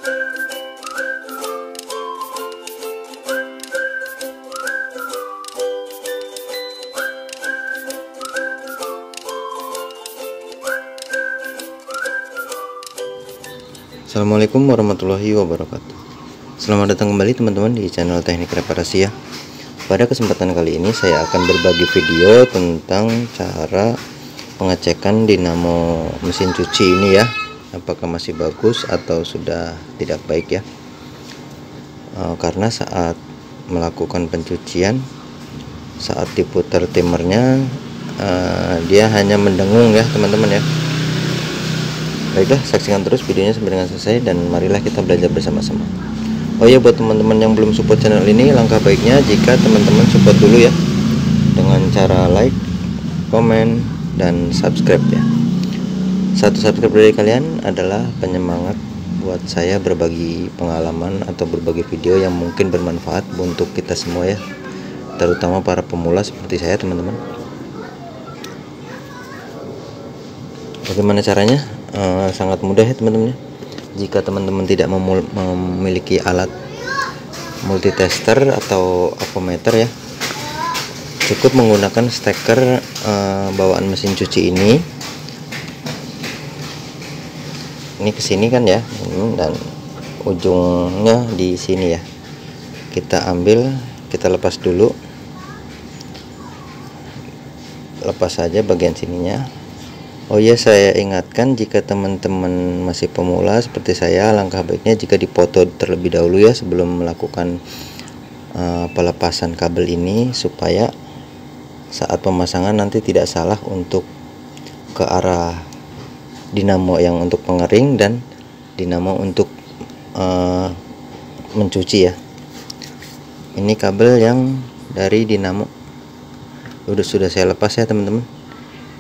Assalamualaikum warahmatullahi wabarakatuh. Selamat datang kembali teman-teman di channel Teknik Reparasi ya. Pada kesempatan kali ini saya akan berbagi video tentang cara pengecekan dinamo mesin cuci ini ya, apakah masih bagus atau sudah tidak baik ya. Karena saat melakukan pencucian, saat diputar timernya, dia hanya mendengung ya teman-teman ya. Baiklah, saksikan terus videonya sampai dengan selesai dan marilah kita belajar bersama-sama. Oh ya, buat teman-teman yang belum support channel ini, langkah baiknya jika teman-teman support dulu ya, dengan cara like, komen, dan subscribe ya. Satu subscribe dari kalian adalah penyemangat buat saya berbagi pengalaman atau berbagi video yang mungkin bermanfaat untuk kita semua ya, terutama para pemula seperti saya teman-teman. Bagaimana caranya? Sangat mudah ya teman-teman. Jika teman-teman tidak memiliki alat multitester atau avometer ya, cukup menggunakan steker bawaan mesin cuci ini. Ini kesini kan ya, dan ujungnya di sini ya. Kita ambil, kita lepas dulu, lepas saja bagian sininya. Oh ya, saya ingatkan jika teman-teman masih pemula seperti saya, langkah baiknya jika dipoto terlebih dahulu ya sebelum melakukan pelepasan kabel ini, supaya saat pemasangan nanti tidak salah untuk ke arah dinamo yang untuk pengering dan dinamo untuk mencuci ya. Ini kabel yang dari dinamo sudah saya lepas ya teman-teman.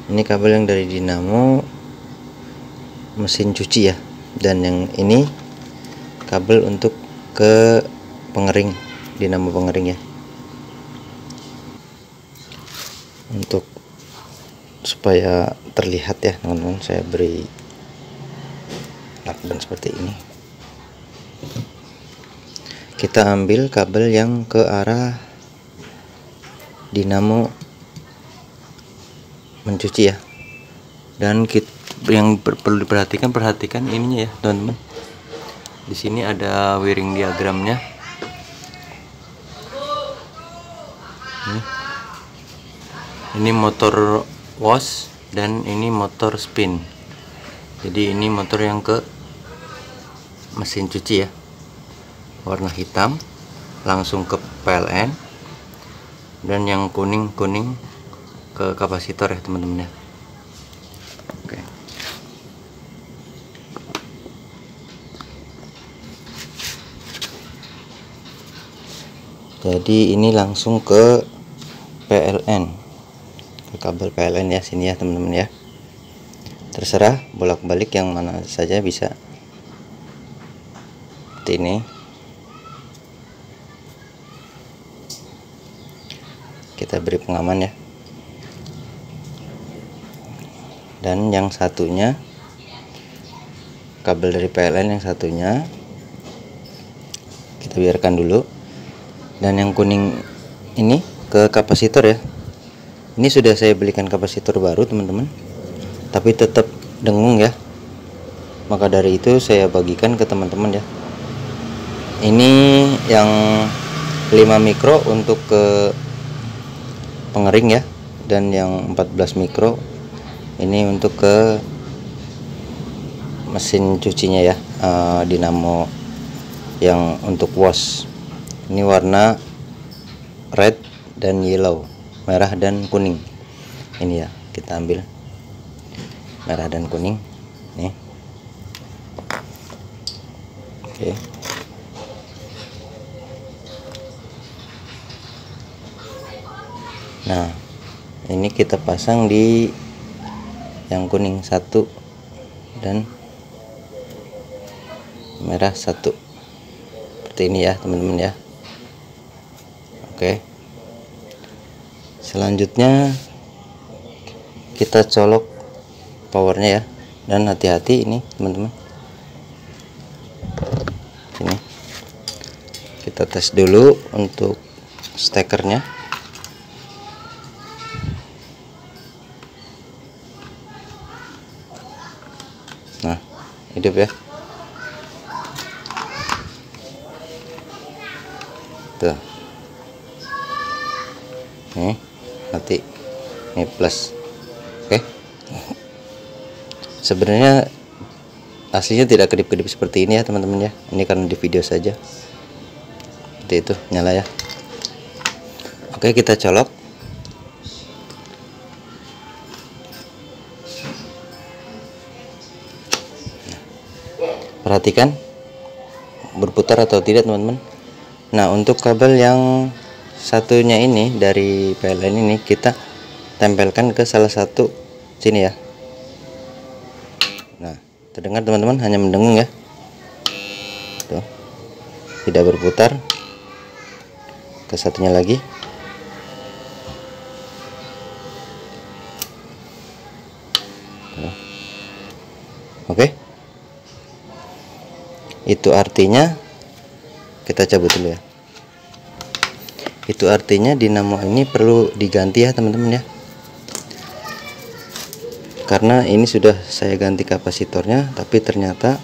Ini kabel yang dari dinamo mesin cuci ya, dan yang ini kabel untuk ke pengering, dinamo pengering ya. Untuk supaya terlihat ya teman-teman, saya beri lakban seperti ini. Kita ambil kabel yang ke arah dinamo mencuci ya, dan yang perlu diperhatikan, perhatikan ininya ya teman-teman. Di sini ada wiring diagramnya. Ini motor wash dan ini motor spin. Jadi ini motor yang ke mesin cuci ya, warna hitam langsung ke PLN, dan yang kuning ke kapasitor ya teman-teman ya. Oke. Jadi ini langsung ke PLN, ke kabel PLN ya, sini ya teman-teman ya. Terserah bolak-balik yang mana saja bisa. Seperti ini. Kita beri pengaman ya. Dan yang satunya, kabel dari PLN yang satunya kita biarkan dulu, dan yang kuning ini ke kapasitor ya. Ini sudah saya belikan kapasitor baru teman-teman, tapi tetap dengung ya, maka dari itu saya bagikan ke teman-teman ya. Ini yang 5 mikro untuk ke pengering ya, dan yang 14 mikro ini untuk ke mesin cucinya ya, dinamo yang untuk wash. Ini warna red dan yellow, merah dan kuning. Ini ya, kita ambil merah dan kuning nih. Oke. Nah, ini kita pasang di yang kuning satu dan merah satu, seperti ini ya teman-teman ya. Oke, selanjutnya kita colok powernya ya, dan hati-hati ini teman-teman, Kita tes dulu untuk stekernya. Nah, hidup ya. Tuh. Nih, mati. Ini plus. Oke. Sebenarnya aslinya tidak kedip-kedip seperti ini ya teman-teman ya. Ini karena di video saja. Seperti itu, nyala ya. Oke, kita colok. Perhatikan berputar atau tidak teman-teman. Nah, untuk kabel yang satunya ini dari PLN ini kita tempelkan ke salah satu sini ya. Nah, terdengar teman-teman, hanya mendengung ya. Tuh. Tidak berputar. Ke satunya lagi. Tuh. Oke. Itu artinya kita cabut dulu ya. Itu artinya dinamo ini perlu diganti ya teman-teman ya. Karena ini sudah saya ganti kapasitornya, tapi ternyata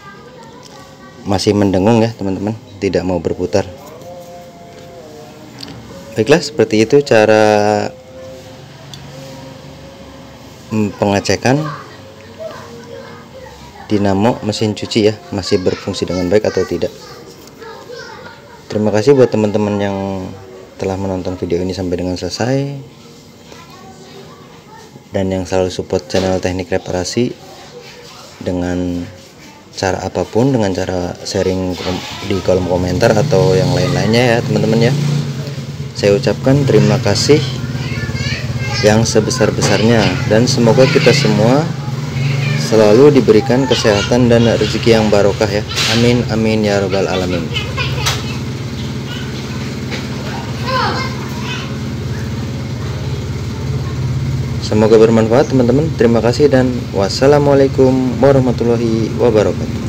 masih mendengung ya teman-teman, tidak mau berputar. Baiklah, seperti itu cara pengecekan dinamo mesin cuci ya, masih berfungsi dengan baik atau tidak. Terima kasih buat teman-teman yang telah menonton video ini sampai dengan selesai dan yang selalu support channel Teknik Reparasi dengan cara apapun, dengan cara sharing di kolom komentar atau yang lain-lainnya ya teman-teman ya. Saya ucapkan terima kasih yang sebesar-besarnya dan semoga kita semua selalu diberikan kesehatan dan rezeki yang barokah ya. Amin amin ya robbal alamin. Semoga bermanfaat teman-teman. Terima kasih dan wassalamualaikum warahmatullahi wabarakatuh.